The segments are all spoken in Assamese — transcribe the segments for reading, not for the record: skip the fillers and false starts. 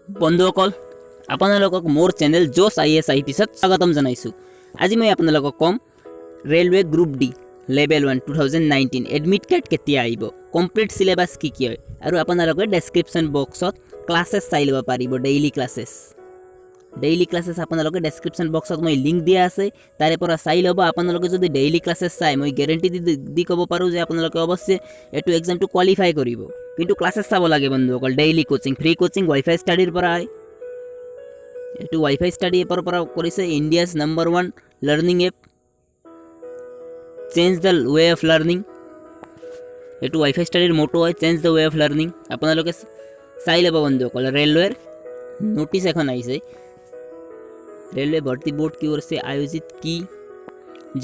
বন্ধুসকল আপোনালোকক মোৰ চেনেল জোছ IAS IPSত স্বাগতম জনাইছোঁ। আজি মই আপোনালোকক কম railway group D level 1 2019 admit card কেতিয়া আহিব, কমপ্লিট সিলেবাস কি কি হয় আৰু আপোনালোকে ডেসক্ৰিপশ্যন বক্সত ক্লাसेस চাই ল'ব পাৰিব। ডেইলি ক্লাसेस আপোনালোকে ডেসক্ৰিপশ্যন বক্সত মই লিংক দিয়া আছে, তাৰে পৰা চাই ল'ব। আপোনালোকে যদি ডেইলি ক্লাसेस চাই মই গ্যাৰান্টি দি ক'ব পাৰোঁ যে আপোনালোকে অৱশ্যে এইটো এক্সামটো কোৱালিফাই কৰিব। কিন্তু ক্লাसेस চাব লাগে বন্ধুসকল। Daily coaching, free coaching wifi ষ্টাডিৰ পৰা হয়। এইটো ৱাইফাই ষ্টাডি এপৰ পৰা কৰিছে। India's number 1 learning app, change the way of learning. এইটো ৱাইফাই ষ্টাডিৰ মটো হয়, change the way of learning. আপোনালোকে চাই ল'ব বন্ধুসকল। ৰেলৱেৰ নোটিছ এখন আহিছে, रेलवे भर्ती बोर्ड की ओर से आयोजित की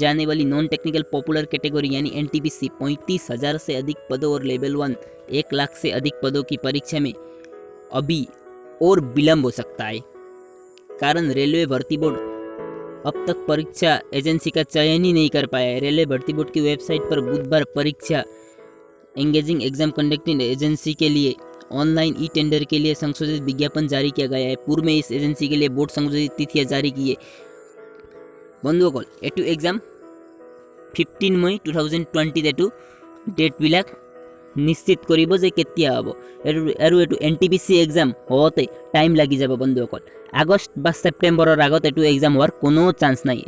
जाने वाली नॉन टेक्निकल पॉपुलर कैटेगरी यानी NTPC 35,000 से अधिक पदों और लेवल 1 1 लाख से अधिक पदों की परीक्षा में अभी और विलम्ब हो सकता है। कारण रेलवे भर्ती बोर्ड अब तक परीक्षा एजेंसी का चयन ही नहीं कर पाया है। रेलवे भर्ती बोर्ड की वेबसाइट पर बुधवार परीक्षा एंगेजिंग एग्जाम कंडक्टिंग एजेंसी के लिए ऑनलाइन ई टेंडर के लिए संशोधित विज्ञापन जारी किया गया है। पूर्व में इस एजेंसी के लिए बोर्ड संशोधित तिथियां जारी की है। बंधुসকল एटू एग्जाम 15 मई 2020 एटू डेट बिलाक निश्चित करिब जे केতিয়া হ'ব আৰু এটু NTPC एग्जाम होते टाइम লাগি যাব বন্ধুসকল। আগস্ট বা সেপ্টেম্বৰৰ আগত এটু এগ্জাম হোৱাৰ কোনো চান্স নাই।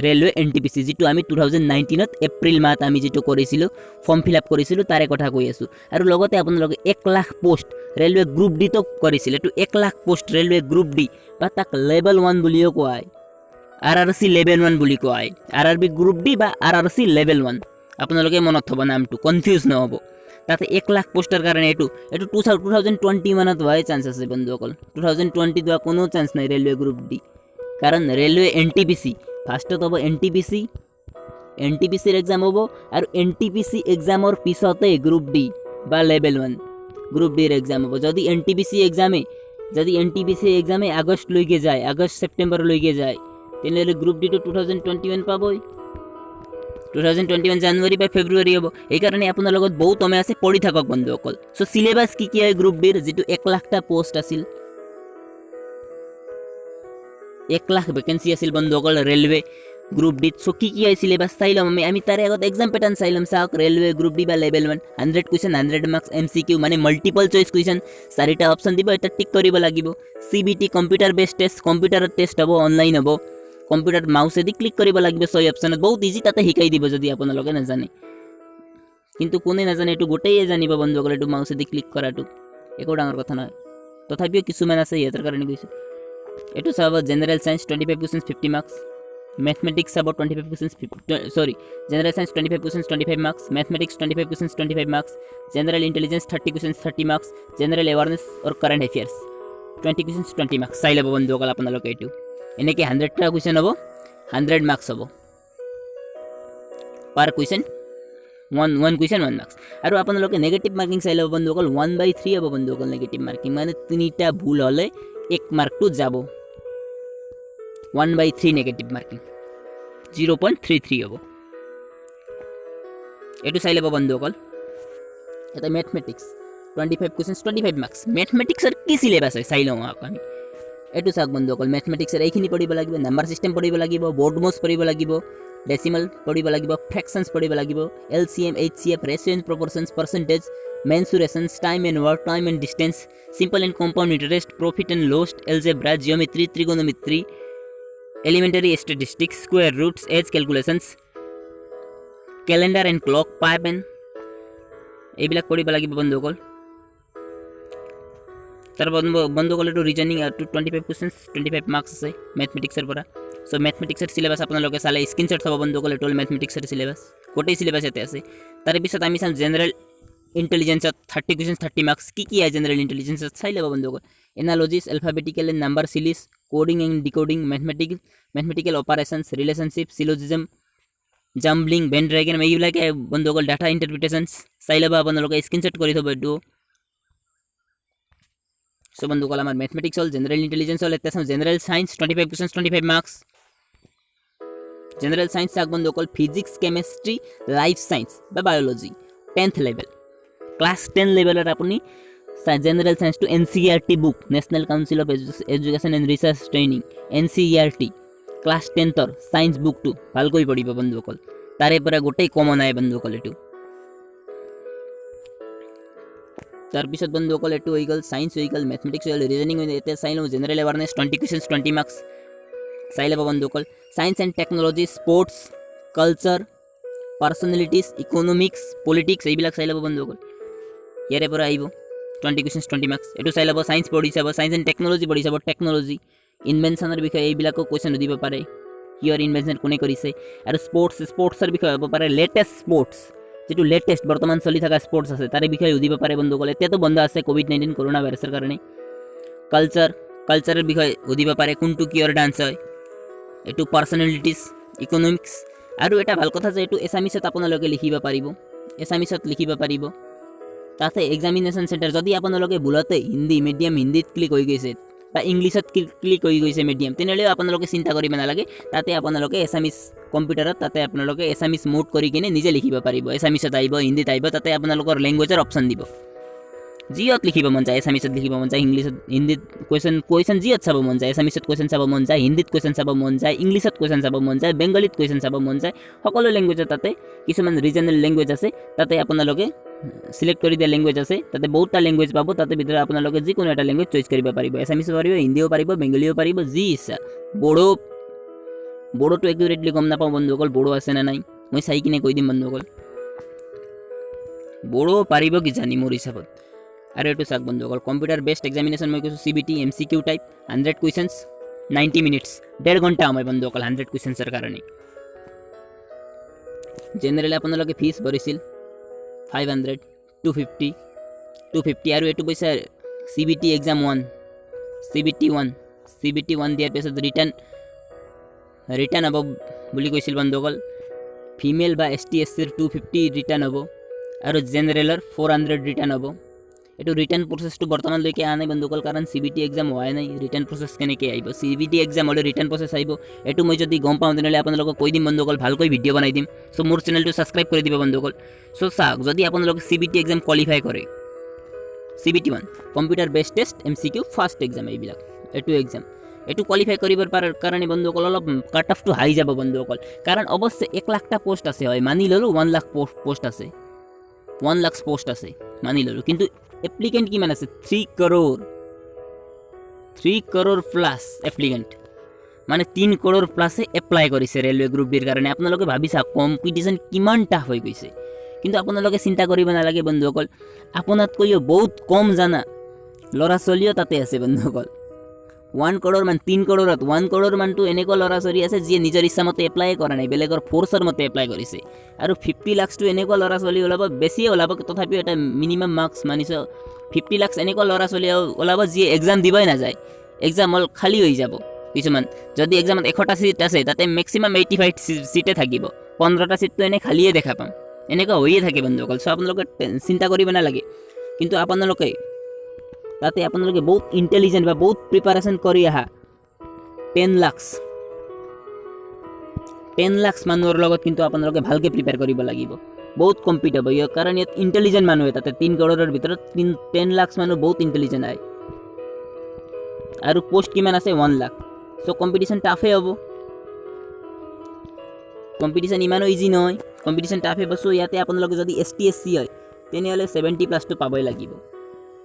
ৰেলৱে NTPC যেটো আমি 2019ত এপ্ৰিল মাহত আমি যেটো কৰিছিলো, ফৰ্ম ফিল আপ কৰিছিলো, তাৰে কথা কৈ আছো। আৰু লগতে আপোনালোকে 1 lakh post railway group D তো কৰিছিল। এটু 1 lakh post railway group D বা তাক লেভেল 1 বুলিও কোৱা হয়। RRC লেভেল 1 বুলি কোৱা হয়। RRB গ্ৰুপ ডি বা RRC লেভেল 1 আপোনালোকে মনত থব, নামটো কনফিউজ নহব। তাতে 1 লাখ পোস্টার কারণে এটু 2021 হওয়ার চান্স আছে বন্ধুসকল। 2020 দেওয়া কোনো চান্স নাই রেলওয়ে গ্রুপ ডি। কারণ রেলওয়ে NTPC ফার্স্টত হব NTPCর এক্সাম হব, আর NTPC এক্সামৰ পিছতে গ্ৰুপ ডি বা লেভেল 1 গ্ৰুপ ডিৰ এক্সাম হব। যদি NTPC এক্সামে আগস্ট লৈকে যায়, আগস্ট সেপ্টেম্বৰ লৈকে যায়, তেনেহ'লে গ্ৰুপ ডি তো 2021 পাবই। 2021 জানুৱাৰী বা ফেব্ৰুৱাৰী হ'ব। এইকাৰণে আপোনাৰ লগত বহুত সময় আছে, পঢ়ি থাকক বন্ধুসকল। সো সিলেবাস কি হয় গ্ৰুপ ডিৰ, যেটো 1 লাখটা পোষ্ট আছিল, 1 লাখ ভেকেন্সি আছিল বন্ধুসকল ৰেলৱে গ্ৰুপ ডিত। সো কি হয় সিলেবাস চাই ল'ম আমি তাৰে আগত এক্সাম পেটাৰ্ণ চাই ল'ম। চাওক ৰেলৱে গ্ৰুপ ডি বা লেভেল 1 100 কুৱেশ্যন 100 মাৰ্কছ MCQ মানে মাল্টিপল চইচ কুৱেশ্যন। 4টা অপশ্যন দিব, এটা টিক কৰিব লাগিব। CBT কম্পিউটাৰ বেছড টেষ্ট, কম্পিউটাৰত টেষ্ট হ'ব, অনলাইন হ'ব। কম্পিউটাৰ মাউসেদি ক্লিক কৰিব লাগিব 6 অপশ্যনত। বহুত ইজি, তাতে শিকাই দিব যদি আপোনালোকে নাজানে। কিন্তু কোনে নাজানে এইটো গোটেই জানিব বন্ধুসকল। এইটো মাউসেদি ক্লিক কৰাটো একো ডাঙৰ কথা নহয়। তথাপিও কিছুমান আছে, ইহঁতৰ কাৰণে কৈছো। এইটো চাব general science 25 question 50 marks, mathematics চাব 25 question general science 25 question 25 marks, mathematics 25 question 25 marks, general intelligence 30 question 30 marks, general awareness or current affairs 20 question 20 marks. চাই ল'ব বন্ধুসকল আপোনালোকে। এইটো এনেকৈ 100টা কুৱেশ্যন হ'ব, 100 মাৰ্কছ হ'ব পাৰ কুৱেশ্যন। 1 question 1 marks. আৰু আপোনালোকে নেগেটিভ মাৰ্কিং চাই ল'ব বন্ধুসকল। 1/3 হ'ব বন্ধুসকল নেগেটিভ মাৰ্কিং, মানে 3টা ভুল হ'লে 1 মাৰ্কটো যাব। 1/3 নেগেটিভ মাৰ্কিং 0.33 হ'ব। এইটো চাই ল'ব বন্ধুসকল। এটা মেথমেটিক্স 25 কুৱেশ্যন 25 মাৰ্কছ। মেথমেটিক্সৰ কি সিলেবাস হয় চাই লওঁ আমি। এইটো চাওক বন্ধুসকল, মেথমেটিক্সৰ এইখিনি পঢ়িব লাগিব, নাম্বাৰ চিষ্টেম পঢ়িব লাগিব, বৰ্ড মোজ পঢ়িব লাগিব, ডেচিমেল পঢ়িব লাগিব, ফ্ৰেকশনছ পঢ়িব লাগিব, LCM HCF ratio and proportions, percentage, mensurations, time and work, time and distance, simple and compound interest, profit and loss, algebra, geometry, trigonometry, elementary statistics, square roots, age calculations, calendar and clock, pipe and এইবিলাক পঢ়িব লাগিব বন্ধুসকল। তাৰ বন্ধুসকল এইটো ৰিজনিং 25 কুৱেশ্যন 25 মাৰ্কছ আছে মেথমেটিক্সৰ পৰা। সো মেথমেটিক্সৰ সিলেবাস আপোনালোকে চালে স্ক্ৰীনশ্বট চাব বন্ধুসকল। এইটো মেথমেটিক্সৰ সিলেবাস, গোটেই সিলেবাস ইয়াতে আছে। তাৰে পিছত আমি চাম জেনাৰেল ইণ্টেলিজেন্সত 30 কুৱেশ্যন 30 মাৰ্কছ। কি হয় জেনাৰেল ইণ্টেলিজেন্সত চাই ল'ব বন্ধুসকল। Analogies, alphabetical and number series, coding and decoding, mathematical operations, relationship, syllogism, jumbling, venn diagram, এইবিলাকে বন্ধুসকল। ডাটা ইণ্টাৰপ্ৰিটেশ্যনছ চাই ল'ব আপোনালোকে, স্ক্ৰীনশ্বট কৰি থ'ব এইটো। সো বন্ধুসকল আমাৰ ম্যাথমেটিক্স হল, জেনাৰেল ইন্টেলিজেন্স হল। এটা general science 25 question 25 marks. General science চাক বন্ধুসকল, ফিজিক্স, কেমিস্ট্রি, লাইফ সায়েন্স বা বায়োলজি 10th লেভেল। ক্লাস 10 লেভেলত আপুনি general science to NCERT book, national council of education and research training, NCERT class 10ৰ ছায়েন্স বুকটো ভালকৈ পঢ়িব বন্ধুসকল, তাৰে পৰা গোটেই কমন আহে বন্ধুসকল এইটো। তাৰপিছত বন্ধুসকল এইটো হৈ গ'ল ছায়েন্স হৈ গ'ল, মেথমেটিক্স হৈ গ'ল, ৰিজনিং হৈ গ'ল। এতিয়া চাই লওঁ জেনেৰেল এৱাৰনেছ 20 কুৱেশ্যনছ 20 মাৰ্কছ চাই ল'ব বন্ধুসকল। Science and technology, sports, culture, personalities, economics, politics এইবিলাক চাই ল'ব বন্ধুসকল, ইয়াৰে পৰা আহিব 20 কুৱেশ্যনছ 20 মাৰ্কছ। এইটো চাই ল'ব। ছায়েন্স পঢ়ি চাব, ছায়েন্স এণ্ড টেকন'লজি পঢ়ি চাব, টেকন'লজি ইনভেনশ্যনৰ বিষয়ে এইবিলাকো কুৱেশ্যন সুধিব পাৰে, কিহৰ ইনভেনশ্যন কোনে কৰিছে। আৰু স্পৰ্টছৰ বিষয়ে হ'ব পাৰে, লেটেষ্ট স্পৰ্টছ যিটো লেটেষ্ট বৰ্তমান চলি থকা স্পৰ্টছ আছে তাৰে বিষয়ে সুধিব পাৰে বন্ধুসকল। এতিয়াতো বন্ধ আছে COVID-19 কৰোণা ভাইৰাছৰ কাৰণে। কালচাৰৰ বিষয়ে সুধিব পাৰে, কোনটো কিহৰ ডান্স হয়। এইটো পাৰ্চনেলিটিজ, ইকনমিক্স। আৰু এটা ভাল কথা যে এইটো এছামিছত আপোনালোকে লিখিব পাৰিব, এছামিছত লিখিব পাৰিব। তাতে এক্সামিনেশ্যন চেণ্টাৰ যদি আপোনালোকে ভুলতে মিডিয়াম হিন্দীত ক্লিক হৈ গৈছে বা ইংলিছত ক্লিক হৈ গৈছে মিডিয়াম, তেনেহ'লেও আপোনালোকে চিন্তা কৰিব নালাগে। তাতে আপোনালোকে এছামিছ কম্পিউটাৰত তাতে আপোনালোকে এছামিছ মুড কৰি কিনে নিজে লিখিব পাৰিব। এছামিছত আহিব, হিন্দীত আহিব, তাতে আপোনালোকৰ লেংগুৱেজৰ অপশ্যন দিব। যিয়ত লিখিব মন যায়, এছামিছত লিখিব মন যায়, ইংলিছত হিন্দীত কুৱেশ্যন যিয়ত চাব মন যায়, এছামিছত কুৱেশ্যন চাব মন যায়, হিন্দীত কুৱেশ্যন চাব মন যায়, ইংলিছত কুৱেশ্যন চাব মন যায়, বেংগলীত কুৱেশ্যন চাব মন যায়, সকলো লেংগুৱেজত তাতে কিছুমান ৰিজনেল লেংগুৱেজ আছে, তাতে আপোনালোকে সিলেক্ট কৰি দিয়া লেংগুৱেজ আছে, তাতে বহুতটা লেংগুৱেজ পাব। তাতে ভিতৰত আপোনালোকে যিকোনো এটা লেংগুৱেজ চইচ কৰিব পাৰিব, এছামিছো পাৰিব, হিন্দীও পাৰিব, বেংগলীও পাৰিব, যি ইচ্ছা। বড়োটো একিউৰেটলি গম নাপাওঁ বন্ধুসকল, বড়ো আছে নে নাই, মই চাই কিনে কৈ দিম বন্ধুসকল। বড়ো পাৰিব কিজানি মোৰ হিচাপত। আৰু এইটো চাওক বন্ধুসকল, কম্পিউটাৰ বেষ্ট এক্সামিনেশ্যন মই কৈছোঁ CBT MCQ type, 100 questions 90 minutes, 1.5 ঘণ্টা সময় বন্ধুসকল 100 কুৱেশ্যনছৰ কাৰণে। জেনেৰেল আপোনালোকে ফিজ ভৰিছিল 500, 250 আৰু এইটো পইচা CBT এক্সাম 1, CBT 1 দিয়াৰ পিছত ৰিটাৰ্ণ হ'ব বুলি কৈছিল বন্ধুসকল। ফিমেল বা ST SCৰ 250 ৰিটাৰ্ণ হ'ব আৰু জেনেৰেলৰ 400 ৰিটাৰ্ণ হ'ব। এইটো ৰিটাৰ্ণ প্ৰচেছটো বৰ্তমানলৈকে অহা নাই বন্ধুসকল, কাৰণ CBT এক্সাম হোৱাই নাই। ৰিটাৰ্ণ প্ৰচেছ কেনেকৈ আহিব, CBT এক্সাম হ'লে ৰিটাৰ্ণ প্ৰচেছ আহিব, এইটো মই যদি গম পাওঁ তেনেহ'লে আপোনালোকক কৈ দিম বন্ধুসকল, ভালকৈ ভিডিঅ' বনাই দিম। চ' মোৰ চেনেলটো ছাবস্ক্ৰাইব কৰি দিব বন্ধুসকল। চ' চাওক, যদি আপোনালোকে CBT এক্সাম কোৱালিফাই কৰে, CBT 1 computer best test MCQ first exam, এইটো কোৱালিফাই কৰিবৰ কাৰণে বন্ধুসকল অলপ কাট অফটো হাই যাব বন্ধুসকল, কাৰণ অৱশ্যে 1 লাখটা পোষ্ট আছে, হয় মানি ল'লোঁ 1 লাখ পোষ্ট আছে, 1 লাখ পোষ্ট আছে মানি ল'লোঁ, কিন্তু এপ্লিকেণ্ট কিমান আছে? 3 crore প্লাছ এপ্লিকেণ্ট, মানে 3 crore প্লাছে এপ্লাই কৰিছে ৰেলৱে গ্ৰুপ ডিৰ কাৰণে। আপোনালোকে ভাবিছা কম্পিটিশ্যন কিমান টাফ হৈ গৈছে। কিন্তু আপোনালোকে চিন্তা কৰিব নালাগে বন্ধুসকল, আপোনাতকৈও বহুত কম জানা ল'ৰা ছোৱালীও তাতে আছে বন্ধুসকল। 1 crore মান, 3 crore-ত 1 crore মানটো এনেকুৱা ল'ৰা ছোৱালী আছে যিয়ে নিজৰ ইচ্ছামতে এপ্লাই কৰা নাই, বেলেগৰ ফ'ৰ্চৰ মতে এপ্লাই কৰিছে। আৰু 50 lakhsটো এনেকুৱা ল'ৰা ছোৱালী ওলাব, বেছিয়ে ওলাব, তথাপিও এটা মিনিমাম মাৰ্কছ মানিছ 50 lakhs এনেকুৱা ল'ৰা ছোৱালী ওলাব যিয়ে এক্সাম দিবই নাযায়, এক্সাম হ'ল খালী হৈ যাব। কিছুমান যদি এক্সামত 100টা ছিট আছে তাতে মেক্সিমাম 85 ছিটে থাকিব, 15টা ছিটটো এনেই খালীয়ে দেখা পাম, এনেকুৱা হৈয়ে থাকে বন্ধুসকল। চ' আপোনালোকে চিন্তা কৰিব নালাগে, কিন্তু আপোনালোকে বহুত ইণ্টেলিজেণ্ট বা বহুত প্ৰিপাৰেশ্যন কৰি আহা 10 lakhs মানুহৰ লগত কিন্তু আপোনালোকে ভালকৈ প্ৰিপেয়াৰ কৰিব লাগিব, বহুত কম্পিট হ'ব, কাৰণ ইয়াত ইণ্টেলিজেণ্ট মানুহে তাতে 3 crore-ৰ ভিতৰত 10 lakhs মানুহ বহুত ইণ্টেলিজেণ্ট আহে। আৰু পোষ্ট কিমান আছে? 1 lakh। চ' কম্পিটিশ্যন টাফে হ'ব, কম্পিটিশ্যন ইমানো ইজি নহয়, কম্পিটিশ্যন টাফে হ'ব। চ' ইয়াতে আপোনালোকে যদি ST SC হয় তেনেহ'লে 70+ পাবই লাগিব,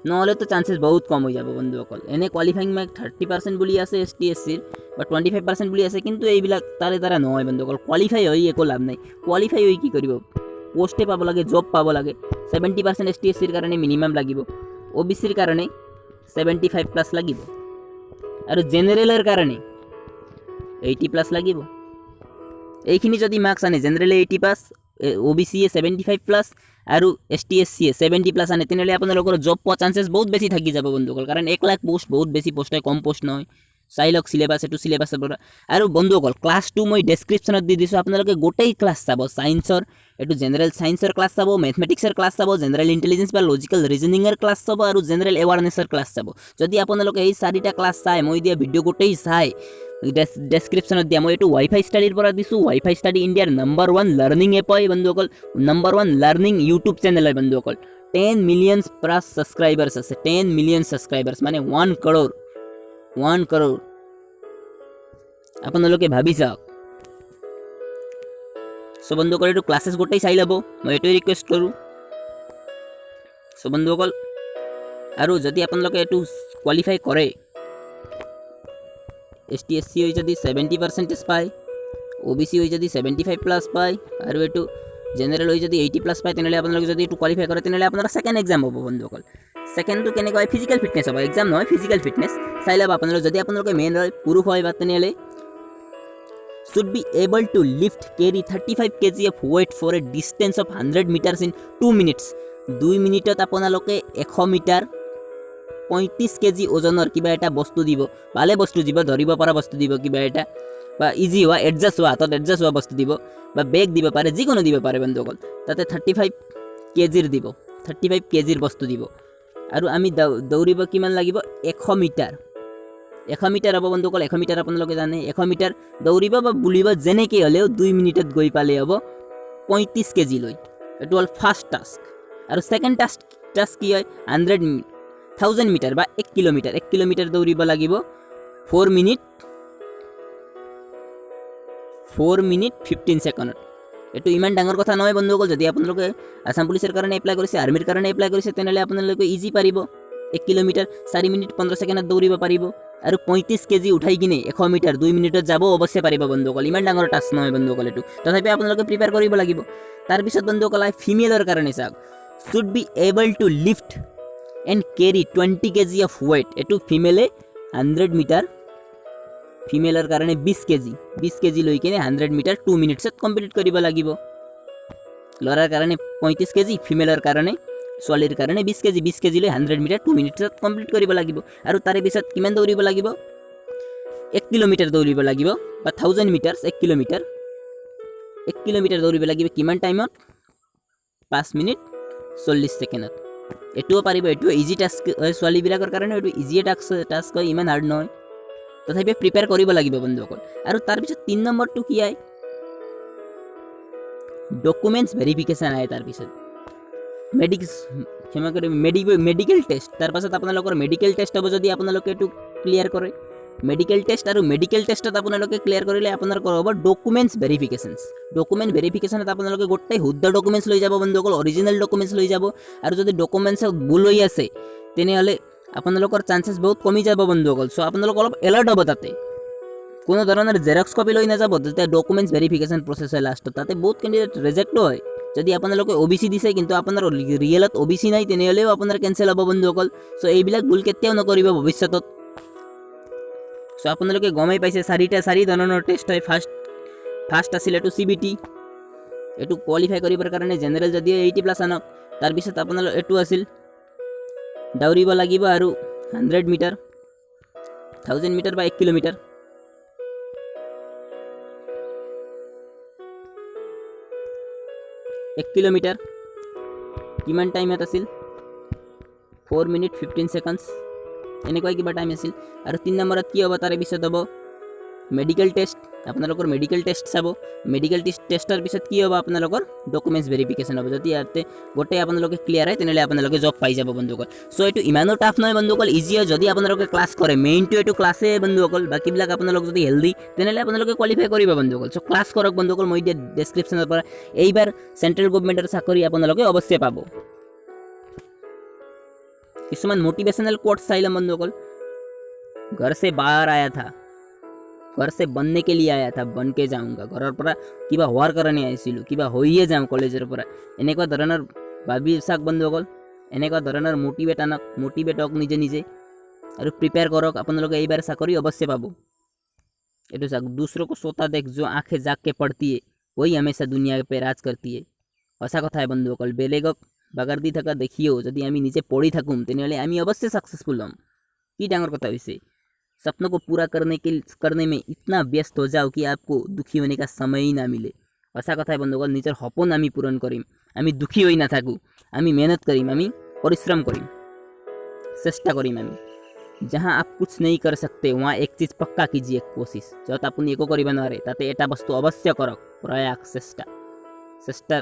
নহ'লেতো চান্সেছ বহুত কম হৈ যাব বন্ধুসকল। এনে কোৱালিফাইং মাৰ্ক 30% বুলি আছে ST SCৰ বা 25% বুলি আছে, কিন্তু এইবিলাক তাৰে দ্বাৰা নহয় বন্ধুসকল। কোৱালিফাই হৈ একো লাভ নাই, কোৱালিফাই হৈ কি কৰিব? পোষ্টে পাব লাগে, জব পাব লাগে। 70% ST SCৰ কাৰণে মিনিমাম লাগিব, OBCৰ কাৰণে 75+ লাগিব, আৰু জেনেৰেলৰ কাৰণে 80+ লাগিব। এইখিনি যদি মাৰ্কছ আনে, জেনেৰেলে 80+, OBCয়ে 75+ আৰু ST SCয়ে 70+ আনে, তেনেহ'লে আপোনালোকৰ জব পোৱা চান্সেছ বহুত বেছি থাকি যাব বন্ধুসকল, কাৰণ 1 লাখ পোষ্ট বহুত বেছি পোষ্ট হয়, কম পোষ্ট নহয়। চাই লওক চিলেবাছ, এইটো চিলেবাছৰ পৰা। আৰু বন্ধুসকল ক্লাছটো মই ডেছক্ৰিপশ্যনত দি দিছোঁ, আপোনালোকে গোটেই ক্লাছ চাব। ছায়েন্সৰ এইটো জেনেৰেল ছায়েন্সৰ ক্লাছ চাব, মেথমেটিক্সৰ ক্লাছ চাব, জেনেৰেল ইণ্টেলিজেন্স বা লজিকেল ৰিজনিঙৰ ক্লাছ চাব, আৰু জেনেৰেল এৱাৰনেছৰ ক্লাছ চাব। যদি আপোনালোকে এই 4টা ক্লাছ চাই, মই দিয়া ভিডিঅ' গোটেই চাই, ডেছক্ৰিপশ্যনত দিয়া, মই এইটো ৱাইফাই ষ্টাডিৰ পৰা দিছোঁ। ৱাইফাই ষ্টাডি ইণ্ডিয়াৰ নম্বৰ 1 লাৰ্ণিং এপ হয় বন্ধুসকল, নম্বৰ 1 লাৰ্ণিং ইউটিউব চেনেল হয় বন্ধুসকল। 10 মিলিয়ন প্লাস সাবস্ক্রাইবার্স আছে 10 মিলিয়ন সাবস্ক্রাইবার্স মানে 1 crore 1 crore আপোনালোকে ভাবি চাওক সো বন্ধুসকল এইটো ক্লাছেছ গোটেই চাই ল'ব মই এইটোৱে ৰিকুৱেষ্ট কৰোঁ সো বন্ধুসকল আৰু যদি আপোনালোকে এইটো কোৱালিফাই কৰে ST/SC হৈ যদি 70% পায় OBC হৈ যদি 75+ পায় আৰু এইটো জেনেৰেল হৈ যদি 80+ পায় তেনেহ'লে আপোনালোকে যদি এইটো কোৱালিফাই কৰে তেনেহ'লে আপোনাৰ সেকেন্ড এক্সাম হ'ব বন্ধুসকল সেকেন্ডটো কেনেকৈ হয় ফিজিক্যাল ফিটনেছ হ'ব এক্সাম নহয় ফিজিক্যাল ফিটনেছ চাই ল'ব আপোনালোকে যদি আপোনালোকে মেইন হয় পুৰুষ হয় বা তেনেহ'লে should be able to lift carry 35 kg of weight for a distance of 100 meters in 2 minutes 2 মিনিটত আপোনালোকে 100 মিটাৰ 35 kg ওজনৰ কিবা এটা বস্তু দিব ভালে বস্তু দিব ধৰিব পৰা বস্তু দিব কিবা এটা বা ইজি হোৱা এডজাষ্ট হোৱা হাতত এডজাষ্ট হোৱা বস্তু দিব বা বেগ দিব পাৰে যিকোনো দিব পাৰে বন্ধুসকল তাতে 35 kgৰ দিব 35 kgৰ বস্তু দিব আৰু আমি দৌৰিব কিমান লাগিব 100 মিটাৰ 100 মিটাৰ হ'ব বন্ধুসকল 100 মিটাৰ আপোনালোকে জানে 100 মিটাৰ দৌৰিব বা বুলিব যেনেকৈ হ'লেও 2 মিনিটত গৈ পালে হ'ব 35 kg লৈ এইটো হ'ল ফাৰ্ষ্ট টাস্ক আৰু সেকেন্ড টাস্ক কি হয় 1000 মিটাৰ বা 1 কিলোমিটাৰ দৌৰিব লাগিব 4 মিনিট 15 সেকেন্ডত এইটো ইমান ডাঙৰ কথা নহয় বন্ধুসকল যদি আপোনালোকে আসাম পুলিচৰ কাৰণে এপ্লাই কৰিছে আৰ্মিৰ কাৰণে এপ্লাই কৰিছে তেনেহ'লে আপোনালোকে ইজি পাৰিব 1 কিলোমিটাৰ 4 মিনিট 15 সেকেন্ডত দৌৰিব পাৰিব আৰু 35 kg উঠাই কিনে 100 মিটাৰ 2 মিনিটত যাব অৱশ্যে পাৰিব বন্ধুসকল ইমান ডাঙৰ টাস্ক নহয় বন্ধুসকল এইটো তথাপি আপোনালোকে প্ৰিপেয়াৰ কৰিব লাগিব তাৰপিছত বন্ধুসকল ফিমেলৰ কাৰণে চাওক should be able to lift and carry 20 kg of weight এইটো ফিমেলে 100 মিটাৰ ফিমেলৰ কাৰণে 20 kg লৈ কিনে 100 মিটাৰ 2 মিনিটছত কমপ্লিট কৰিব লাগিব ল'ৰাৰ কাৰণে 35 kg ফিমেলৰ কাৰণে ছোৱালীৰ কাৰণে 20 kg লৈ 100 মিটাৰ 2 মিনিটছত কমপ্লিট কৰিব লাগিব আৰু তাৰে পিছত কিমান দৌৰিব লাগিব 1 কিলোমিটাৰ দৌৰিব লাগিব বা 1000 মিটাৰ 1 কিলোমিটাৰ দৌৰিব লাগিব কিমান টাইমত 5 মিনিট 40 সেকেন্ডত এটোও পাৰিব এটো ইজি টাস্ক ছোৱালীবিলাকৰ কাৰণে এটো ইজি টাস্ক হয় ইমান হাৰ্ড নহয় তথাপি প্ৰিপেয়াৰ কৰিব লাগিব বন্ধুসকল আৰু তাৰপিছত 3 নম্বৰটো কি আই ডকুমেন্টস ভেৰিফিকেশন আই তাৰপিছত মেডিকেল টেষ্ট তাৰপাছত আপোনালোকৰ মেডিকেল টেষ্ট হ'ব যদি আপোনালোকে এটো ক্লিয়াৰ কৰে মেডিকেল টেষ্ট আৰু মেডিকেল টেষ্টত আপোনালোকে ক্লিয়াৰ কৰিলে আপোনাৰ হ'ব ডকুমেন্টস ভেৰিফিকেশনত আপোনালোকে গোটেই শুদ্ধ ডকুমেন্টস লৈ যাব বন্ধুসকল অৰিজিনেল ডকুমেন্টস লৈ যাব আৰু যদি ডকুমেন্টছত ভুল হৈ আছে তেনেহ'লে আপোনালোকৰ চান্সেছ বহুত কমি যাব বন্ধুসকল সো আপোনালোক অলপ এলাৰ্ট হ'ব তাতে কোনো ধৰণৰ জেৰক্স কপি লৈ নাযাব যেতিয়া ডকুমেন্টস ভেৰিফিকেশন প্ৰসেছ হয় লাষ্টত তাতে বহুত কেণ্ডিডেট ৰিজেক্ট হয় যদি আপোনালোকে OBC দিছে কিন্তু আপোনাৰ ৰিয়েলত OBC নাই তেনেহ'লেও আপোনাৰ কেনসেল হ'ব বন্ধুসকল সো এইবিলাক ভুল কেতিয়াও নকৰিব ভৱিষ্যতত সো আপোনালোকে গমেই পাইছে চাৰি ধৰণৰ টেষ্ট হয় ফাৰ্ষ্ট আছিল এটো CBT এটো কোৱালিফাই কৰিবৰ কাৰণে জেনেৰেল যদি 80+ আনক তাৰপিছত আপোনালোক এটো আছিল দৌৰিব লাগিব আৰু 100 মিটাৰ 1000 মিটাৰ বা 1 কিলোমিটাৰ কিমান টাইমত আছিল 4 মিনিট 15 সেকেন্ডস এনেকৈ কিবা টাইম আছিল আৰু 3 নম্বৰত কি হ'ব তাৰে পিছত হ'ব মেডিকেল টেষ্ট আপোনালোকৰ মেডিকেল টেষ্ট চাব মেডিকেল টেষ্টৰ পিছত কি হ'ব আপোনালোকৰ ডকুমেন্টস ভেৰিফিকেশন হ'ব যদি ইয়াতে গোটেই আপোনালোকে ক্লিয়াৰ হয় তেনেহ'লে আপোনালোকে জব পাই যাব বন্ধুসকল সো এটো ইমানো টাফ নহয় বন্ধুসকল ইজি হয় যদি আপোনালোকে ক্লাছ কৰে মেইনটো এটো ক্লাছে বন্ধুসকল বাকিবিলাক আপোনালোক যদি হেলদি তেনেহ'লে আপোনালোকে কোৱালিফাই কৰিব বন্ধুসকল সো ক্লাছ কৰক বন্ধুসকল মই দিয়া ডেসক্ৰিপচনৰ পৰা এইবাৰ সেন্ট্ৰেল গভৰ্ণমেণ্টৰ চাকৰি আপোনালোকে অৱশ্যে পাব কিছুমান মোটিवेशनल কোটছ চাইলাম বন্ধুসকল घर से बाहर आया था घर से बनने के लिए आया था बन के जाऊंगा घৰৰ পৰা কিবা হোৱাৰ কাৰণে আহিছিলো কিবা হৈয়ে যাম কলেজৰ পৰা এনেকুৱা ধৰণৰ ভাবি চাক বন্ধুসকল এনেকুৱা ধৰণৰ মোটিভেট হওক নিজে আৰু প্ৰিপেয়াৰ কৰক আপোনালোকে এইবাৰ চাকৰি অৱশ্যে পাব এটো চাক दूसरों को सोता देख जो आंखें जाग के पड़ती है वही हमेशा दुनिया पे राज करती है সঁচা কথাই বন্ধুসকল বেলেগক বাগাৰ দি থকা দেখিও যদি আমি নিজে পঢ়ি থাকুম তেনেহ'লে আমি অৱশ্যে সাকসেসফুল হ'ম কি ডাঙৰ কথা হৈছে सपनों को पूरा करने में इतना व्यस्त हो जाओ कि आपको दुखी होने का समय ही ना मिले ऐसा कथा है बंधुगण निजर सपन आमी पूरण करिम आमी दुखी होई ना थाकू आमी मेहनत करिम आमी परिश्रम करिम चेष्टा करिम आमी जहाँ आप कुछ नहीं कर सकते वहाँ एक चीज पक्का कीजिए कोशिश जत आपुनी एको करिब नरे ताते एटा बस्तु अवश्य करक प्रयास चेष्टा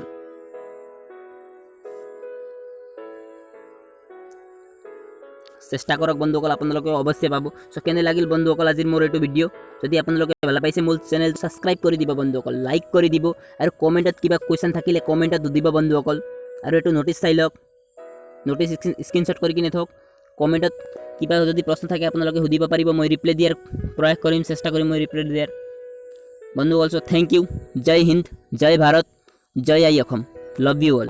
চেষ্টা কৰক বন্ধুসকল, আপোনালোকে অৱশ্যে পাব। চ' কেনে লাগিল বন্ধুসকল আজিৰ মোৰ এইটো ভিডিঅ'? যদি আপোনালোকে ভাল পাইছে মোৰ চেনেল ছাবস্ক্ৰাইব কৰি দিব বন্ধুসকল, লাইক কৰি দিব আৰু কমেণ্টত কিবা কুৱেশ্যন থাকিলে কমেণ্টত দিব বন্ধুসকল। আৰু এইটো ন'টিচ চাই লওক, ন'টিচ স্ক্ৰীনশ্বট কৰি কিনে থওক। কমেণ্টত কিবা যদি প্ৰশ্ন থাকে আপোনালোকে সুধিব পাৰিব, মই ৰিপ্লাই দিয়াৰ প্ৰয়াস কৰিম, চেষ্টা কৰিম মই ৰিপ্লাই দিয়াৰ বন্ধুসকল। চ' থেংক ইউ, জয় হিন্দ, জয় ভাৰত, জয় আই অসম, লাভ ইউ অল।